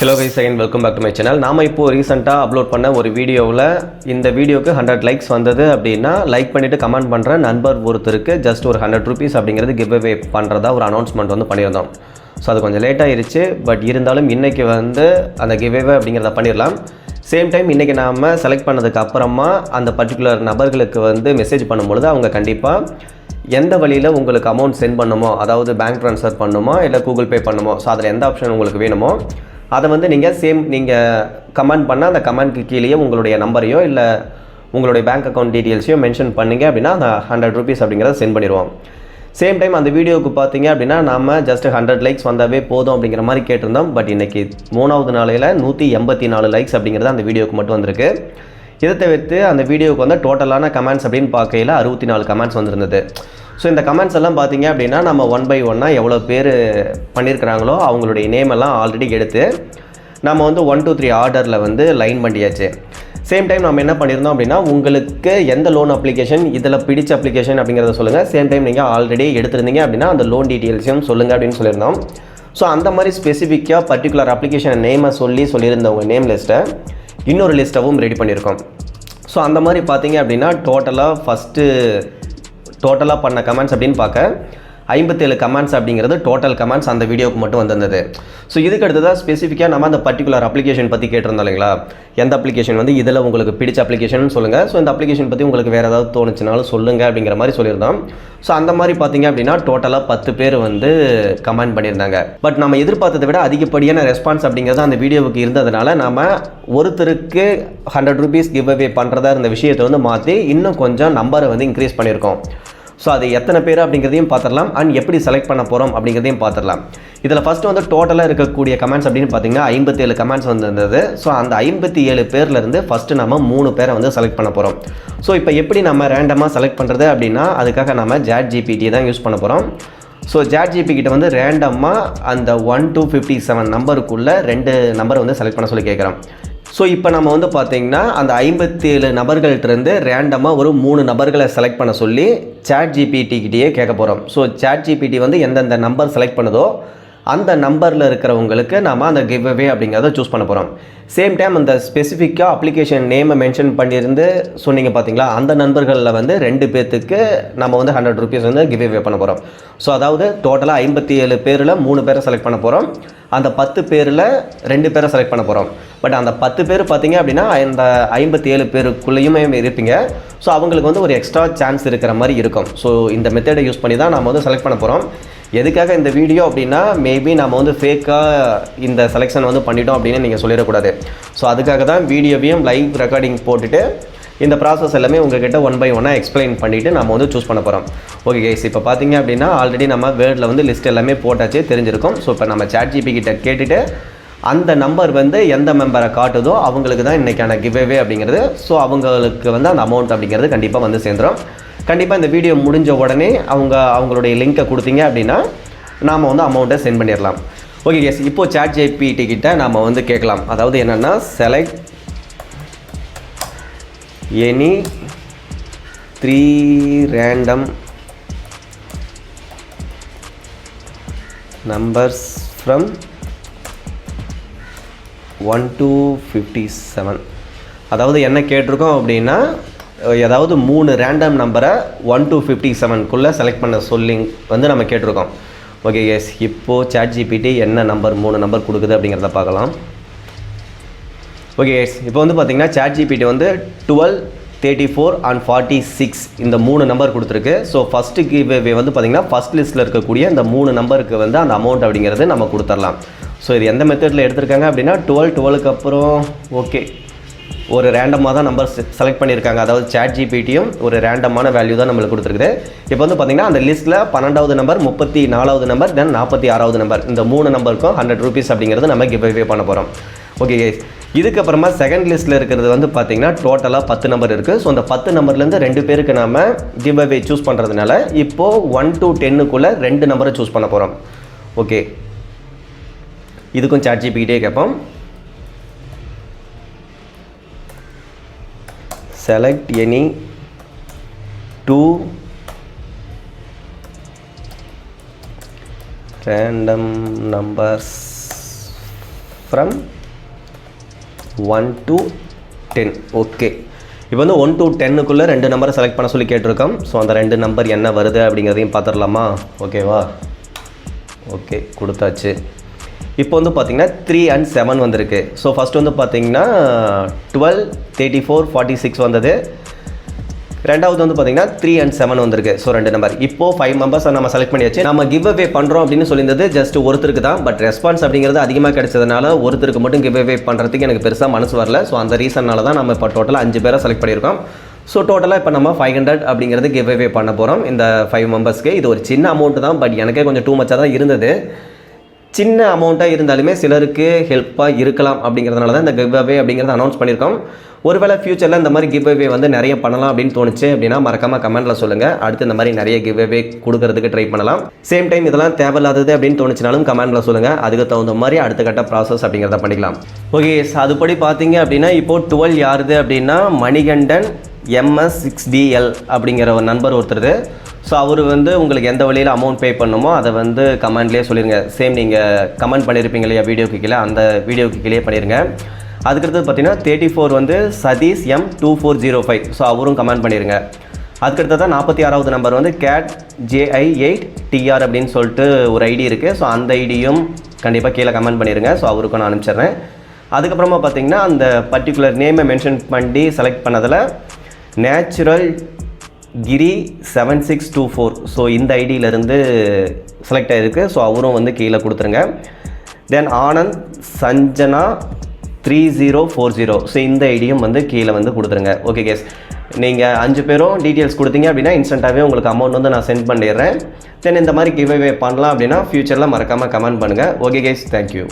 Hello guys, again welcome back to my channel. நாம இப்போ ரீசெண்டா அப்லோட் பண்ண ஒரு வீடியோவில் இந்த வீடியோக்கு 100 லைக்ஸ் வந்தது அப்படின்னா லைக் பண்ணிட்டு கமெண்ட் பண்ற நண்பர் ஒருத்தருக்கு ஜஸ்ட் ஒரு 100 rupees அப்படிங்கிறது கிவ் அவே பண்றதா ஒரு அனௌன்ஸ்மெண்ட் வந்து பண்ணியிருந்தோம். ஸோ அது கொஞ்சம் லேட் ஆயிருச்சு, பட் இருந்தாலும் இன்னைக்கு வந்து அந்த கிவ் அவே அப்படிங்கிறத பண்ணிடலாம். சேம் டைம் இன்றைக்கி நாம் செலக்ட் பண்ணதுக்கு அப்புறமா அந்த பர்டிகுலர் நபர்களுக்கு வந்து மெசேஜ் பண்ணும்பொழுது அவங்க கண்டிப்பாக எந்த வழியில் உங்களுக்கு அமௌண்ட் சென்ட் பண்ணுமோ, அதாவது பேங்க் ட்ரான்ஸ்ஃபர் பண்ணுமோ இல்லை கூகுள் பே பண்ணுமோ, ஸோ அதில் எந்த ஆப்ஷன் உங்களுக்கு வேணுமோ அதை வந்து நீங்கள் கமெண்ட் பண்ணால் அந்த கமெண்ட்க்கு கீழேயே உங்களுடைய நம்பரையோ இல்லை உங்களுடைய பேங்க் அக்கௌண்ட் டீட்டெயில்ஸையோ மென்ஷன் பண்ணிங்க அப்படின்னா அந்த 100 rupees அப்படிங்கிறத சென்ட் பண்ணிடுவோம். சேம் டைம் அந்த வீடியோவுக்கு பார்த்தீங்க அப்படின்னா நம்ம ஜஸ்ட் 100 லைக்ஸ் வந்தாவே போதும் அப்படிங்கிற மாதிரி கேட்டிருந்தோம். பட் இன்றைக்கி 3வது நாளையில் 184 லைக்ஸ் அப்படிங்கிறது அந்த வீடியோவுக்கு மட்டும் வந்திருக்கு. இதை தவிர்த்து அந்த வீடியோவுக்கு வந்து டோட்டலான கமெண்ட்ஸ் அப்படின்னு பார்க்கையில் 64 கமெண்ட்ஸ் வந்துருந்தது. ஸோ இந்த கமெண்ட்ஸ் எல்லாம் பார்த்தீங்க அப்படின்னா நம்ம 1 by 1 எவ்வளோ பேர் பண்ணியிருக்கிறாங்களோ அவங்களுடைய நேம் எல்லாம் ஆல்ரெடி எடுத்து நம்ம வந்து 1 2 3 ஆர்டரில் வந்து லைன் பண்ணியாச்சு. சேம் டைம் நம்ம என்ன பண்ணியிருந்தோம் அப்படின்னா உங்களுக்கு எந்த லோன் அப்ளிகேஷன் இதில் பிடிச்ச அப்ளிகேஷன் அப்படிங்கிறத சொல்லுங்கள். சேம் டைம் நீங்கள் ஆல்ரெடி எடுத்துருந்தீங்க அப்படின்னா அந்த லோன் டீட்டெயில்ஸையும் சொல்லுங்கள் அப்படின்னு சொல்லியிருந்தோம். ஸோ அந்த மாதிரி ஸ்பெசிஃபிக்காக பர்டிகுலர் அப்ளிகேஷன் நேமை சொல்லியிருந்தவங்க நேம் லிஸ்ட்டை இன்னொரு லிஸ்ட்டாகவும் ரெடி பண்ணியிருக்கோம். ஸோ அந்த மாதிரி பார்த்தீங்க அப்படின்னா டோட்டலாக பண்ண கமெண்ட்ஸ் அப்படின்னு பார்க்க 57 கமெண்ட்ஸ் அப்படிங்கிறது டோட்டல் கமெண்ட்ஸ் அந்த வீடியோவுக்கு மட்டும் வந்திருந்தது. ஸோ இதுக்கு அடுத்ததாக ஸ்பெசிஃபிக்காக நம்ம அந்த பர்டிகுலர் அப்ளிகேஷன் பற்றி கேட்டிருந்தோம் இல்லைங்களா, எந்த அப்ளிகேஷன் வந்து இதில் உங்களுக்கு பிடிச்ச அப்ளிகேஷன் சொல்லுங்கள். ஸோ இந்த அப்ளிகேஷன் பற்றி உங்களுக்கு வேறு ஏதாவது தோணுச்சுனாலும் சொல்லுங்கள் அப்படிங்கிற மாதிரி சொல்லியிருந்தோம். ஸோ அந்த மாதிரி பார்த்தீங்க அப்படின்னா டோட்டலாக 10 பேர் வந்து கமெண்ட் பண்ணியிருந்தாங்க. பட் நம்ம எதிர்பார்த்ததை விட அதிகப்படியான ரெஸ்பான்ஸ் அப்படிங்கிறது அந்த வீடியோவுக்கு இருந்ததுனால நம்ம ஒருத்தருக்கு 100 rupees கிவ் அவே பண்ணுறதா இருந்த விஷயத்தை வந்து மாற்றி இன்னும் கொஞ்சம் நம்பரை வந்து இன்க்ரீஸ் பண்ணியிருக்கோம். ஸோ அது எத்தனை பேர் அப்படிங்கிறதையும் பார்த்துடலாம், அண்ட் எப்படி செலக்ட் பண்ண போகிறோம் அப்படிங்கிறதையும் பார்த்துடலாம். இதில் ஃபஸ்ட்டு வந்து டோட்டலாக இருக்கக்கூடிய கமெண்ட்ஸ் அப்படின்னு பார்த்தீங்கன்னா 57 கமெண்ட்ஸ் வந்துருந்தது. ஸோ அந்த 57 பேர்லேருந்து ஃபஸ்ட்டு நம்ம 3 பேரை வந்து செலக்ட் பண்ண போகிறோம். ஸோ இப்போ எப்படி நம்ம ரேண்டமாக செலக்ட் பண்ணுறது அப்படின்னா அதுக்காக நம்ம ChatGPT தான் யூஸ் பண்ண போகிறோம். ஸோ ChatGPT கிட்ட வந்து ரேண்டமாக அந்த 1 to 57 நம்பருக்குள்ளே 2 நம்பர் வந்து செலக்ட் பண்ண சொல்லி கேட்குறோம். ஸோ இப்போ நம்ம வந்து பார்த்திங்கன்னா அந்த 57 நபர்கள்ட்டிருந்து ரேண்டமாக ஒரு 3 நபர்களை செலக்ட் பண்ண சொல்லி ChatGPT கிட்டேயே கேட்க போகிறோம். ஸோ ChatGPT வந்து எந்தெந்த நம்பர் செலக்ட் பண்ணுதோ அந்த நம்பரில் இருக்கிறவங்களுக்கு நம்ம அந்த கிவ் அவே அப்படிங்கிறத சூஸ் பண்ண போகிறோம். சேம் டைம் அந்த ஸ்பெசிஃபிக்காக அப்ளிகேஷன் நேமை மென்ஷன் பண்ணியிருந்து சொன்னீங்க பார்த்தீங்களா, அந்த நண்பர்களில் வந்து 2 பேர்த்துக்கு நம்ம வந்து 100 rupees வந்து கிவ் அவே பண்ண போகிறோம். ஸோ அதாவது டோட்டலாக 57 பேரில் 3 பேரை செலக்ட் பண்ண போகிறோம். அந்த 10 பேரில் 2 பேரை செலக்ட் பண்ண போகிறோம். பட் அந்த 10 பேர் பார்த்தீங்க அப்படின்னா அந்த 57 பேருக்குள்ளேயுமே இருப்பீங்க. ஸோ அவங்களுக்கு வந்து ஒரு எக்ஸ்ட்ரா சான்ஸ் இருக்கிற மாதிரி இருக்கும். ஸோ இந்த மெத்தடை யூஸ் பண்ணி தான் நம்ம வந்து செலக்ட் பண்ண போகிறோம். எதுக்காக இந்த வீடியோ அப்படின்னா மேபி நம்ம வந்து ஃபேக்காக இந்த செலெக்ஷன் வந்து பண்ணிட்டோம் அப்படின்னு நீங்கள் சொல்லிடக்கூடாது. ஸோ அதுக்காக தான் வீடியோவையும் லைவ் ரெக்கார்டிங் போட்டுட்டு இந்த ப்ராசஸ் எல்லாமே உங்கள்கிட்ட 1 by 1 எக்ஸ்பிளைன் பண்ணிவிட்டு நம்ம வந்து சூஸ் பண்ண போகிறோம். ஓகே கைஸ், இப்போ பார்த்தீங்க அப்படின்னா ஆல்ரெடி நம்ம வேர்டில் வந்து லிஸ்ட் எல்லாமே போட்டாச்சு, தெரிஞ்சிருக்கும். ஸோ இப்போ நம்ம ChatGPT கிட்ட கேட்டுட்டு அந்த நம்பர் வந்து எந்த மெம்பரை காட்டுதோ அவங்களுக்கு தான் இன்றைக்கான கிவ் அவே அப்படிங்கிறது. ஸோ அவங்களுக்கு வந்து அந்த அமௌண்ட் அப்படிங்கிறது கண்டிப்பாக வந்து சேர்ந்துடும். கண்டிப்பாக இந்த வீடியோ முடிஞ்ச உடனே அவங்களுடைய லிங்க்கை கொடுத்தீங்க அப்படின்னா நாம் வந்து அமௌண்ட்டை சென்ட் பண்ணிடலாம். ஓகே கைஸ், இப்போது ChatGPT கிட்ட நாம் வந்து கேட்கலாம். அதாவது என்னென்னா select any 3 random numbers from 1 to 57. அதாவது என்ன கேட்டிருக்கோம் அப்படின்னா ஏதாவது 3 ரேண்டம் நம்பரை 1 to 57க்குள்ளே செலக்ட் பண்ண சொல்லி வந்து நம்ம கேட்டிருக்கோம். ஓகே எஸ், இப்போது ChatGPT என்ன 3 நம்பர் கொடுக்குது அப்படிங்கிறத பார்க்கலாம். ஓகே எஸ், இப்போ வந்து பார்த்திங்கன்னா ChatGPT வந்து 12, 34 and 46 இந்த 3 நம்பர் கொடுத்துருக்கு. ஸோ ஃபஸ்ட்டு கிவ் அவே வந்து பார்த்திங்கன்னா ஃபஸ்ட் லிஸ்ட்டில் இருக்கக்கூடிய இந்த 3 நம்பருக்கு வந்து அந்த அமௌண்ட் அப்படிங்கிறது நம்ம கொடுத்துடலாம். ஸோ இது எந்த மெத்தடில் எடுத்திருக்காங்க அப்படின்னா 12க்கு அப்புறம் ஓகே ஒரு ரேண்டமாக தான் நம்பர் செலக்ட் பண்ணியிருக்காங்க. அதாவது ChatGPTயும் ஒரு ரேண்டமான வேல்யூ தான் நம்மளுக்கு கொடுத்துருக்குது. இப்போ வந்து பார்த்திங்கன்னா அந்த லிஸ்ட்டில் 12வது நம்பர், 34வது நம்பர், தென் 46வது நம்பர், இந்த 3 நம்பருக்கும் 100 rupees அப்படிங்கிறது நம்ம கிவ் அவே பண்ண போகிறோம். ஓகே கைஸ், இதுக்கப்புறமா செகண்ட் லிஸ்ட்டில் இருக்கிறது வந்து பார்த்திங்கன்னா டோட்டலாக 10 நம்பர் இருக்குது. ஸோ அந்த 10 நம்பர்லேருந்து 2 பேருக்கு நம்ம கிவ் அவே சூஸ் பண்ணுறதுனால இப்போது 1 to 10க்குள்ளே 2 நம்பரை சூஸ் பண்ண போகிறோம். ஓகே, இதுக்கும் ChatGPT கேட்போம். select any 2 random numbers from 1 to 10. Okay, இப்போ வந்து 1 to 10க்குள்ளே 2 நம்பரை செலக்ட் பண்ண சொல்லி கேட்டிருக்கோம். ஸோ அந்த 2 நம்பர் என்ன வருது அப்படிங்கிறதையும் பார்த்துடலாமா? ஓகேவா? ஓகே, கொடுத்தாச்சு. இப்போ வந்து பார்த்திங்கன்னா 3 and 7 வந்திருக்கு. ஸோ ஃபஸ்ட் வந்து பார்த்திங்கன்னா 12, 34, 46 வந்தது. ரெண்டாவது வந்து பார்த்திங்கன்னா 3 and 7 வந்திருக்கு. So 2 number. இப்போது 5 மெம்பர்ஸை நம்ம செலக்ட் பண்ணியாச்சு. நம்ம கிவ் அவே பண்ணுறோம் அப்படின்னு சொல்லியிருந்தது ஜஸ்ட் ஒருத்தருக்கு தான். பட் ரெஸ்பான்ஸ் அப்படிங்கிறது அதிகமாக கிடைச்சதுனால ஒருத்தருக்கு மட்டும் கிவ் அவே பண்ணுறதுக்கு எனக்கு பெருசாக மனசு வரல. ஸோ அந்த ரீசன்னால தான் நம்ம இப்போ டோட்டலாக 5 பேரை செலக்ட் பண்ணியிருக்கோம். ஸோ டோட்டலாக இப்போ நம்ம 500 அப்படிங்கிறது கிவ் அவே பண்ண போகிறோம் இந்த 5 மெம்பர்ஸ்க்கு. இது ஒரு சின்ன அமௌண்ட்டு தான், பட் எனக்கே கொஞ்சம் டூ மச்சாக தான் இருந்தது. சின்ன அமௌண்ட்டாக இருந்தாலுமே சிலருக்கு ஹெல்ப்பாக இருக்கலாம் அப்படிங்கிறதுனால தான் இந்த கிவ் அவே அப்படிங்கிறத அனௌன்ஸ் பண்ணியிருக்கோம். ஒருவேளை ஃபியூச்சரில் இந்த மாதிரி கிவ் அவே வந்து நிறைய பண்ணலாம் அப்படின்னு தோணுச்சு அப்படின்னா மறக்காமல் கமெண்ட்டில் சொல்லுங்கள். அடுத்து இந்த மாதிரி நிறைய கிவ் அவே கொடுக்கறதுக்கு ட்ரை பண்ணலாம். சேம் டைம் இதெல்லாம் தேவையில்லாதது அப்படின்னு தோணுச்சுனாலும் கமெண்ட்டில் சொல்லுங்கள். அதுக்கு தகுந்த மாதிரி அடுத்த கட்ட ப்ராசஸ் அப்படிங்கிறத பண்ணிக்கலாம். ஓகே, அதுபடி பார்த்தீங்க அப்படின்னா இப்போது 12 யாருது அப்படின்னா மணிகண்டன் MS6DL அப்படிங்கிற ஒரு நண்பர் ஒருத்தர். ஸோ அவர் வந்து உங்களுக்கு எந்த வழியில் அமௌண்ட் பே பண்ணணுமோ அதை வந்து கமெண்ட்லேயே சொல்லிடுங்க. சேம் நீங்கள் கமெண்ட் பண்ணியிருப்பீங்க இல்லையா வீடியோக்கு கீழே, அந்த வீடியோக்கு கீழே பண்ணிடுங்க. அதுக்கடுத்து பார்த்தீங்கன்னா 34 வந்து சதீஷ் M2405. ஸோ அவரும் கமெண்ட் பண்ணிடுங்க. அதுக்கடுத்து தான் 46வது நம்பர் வந்து CATJI8TR அப்படின்னு சொல்லிட்டு ஒரு ஐடி இருக்குது. ஸோ அந்த ஐடியும் கண்டிப்பாக கீழே கமெண்ட் பண்ணிடுங்க. ஸோ அவருக்கும் நான் அனுப்பிச்சிட்றேன். அதுக்கப்புறமா பார்த்தீங்கன்னா அந்த பர்டிகுலர் நேமை மென்ஷன் பண்ணி செலக்ட் பண்ணதில் நேச்சுரல் கிரி 7624. ஸோ இந்த ஐடியிலேருந்து செலக்ட் ஆகிருக்கு. ஸோ அவரும் வந்து கீழே கொடுத்துருங்க. தென் ஆனந்த் சஞ்சனா 3040. ஸோ இந்த ஐடியும் வந்து கீழே வந்து கொடுத்துருங்க. ஓகே கேஸ், நீங்கள் 5 பேரும் டீட்டெயில்ஸ் கொடுத்தீங்க அப்படின்னா இன்ஸ்டண்ட்டாகவே உங்களுக்கு அமௌண்ட் வந்து நான் சென்ட் பண்ணிடுறேன். தென் இந்த மாதிரி கிவ் அவே பண்ணலாம் அப்படின்னா ஃபியூச்சரில் மறக்காமல் கமெண்ட் பண்ணுங்கள். Okay guys, thank you.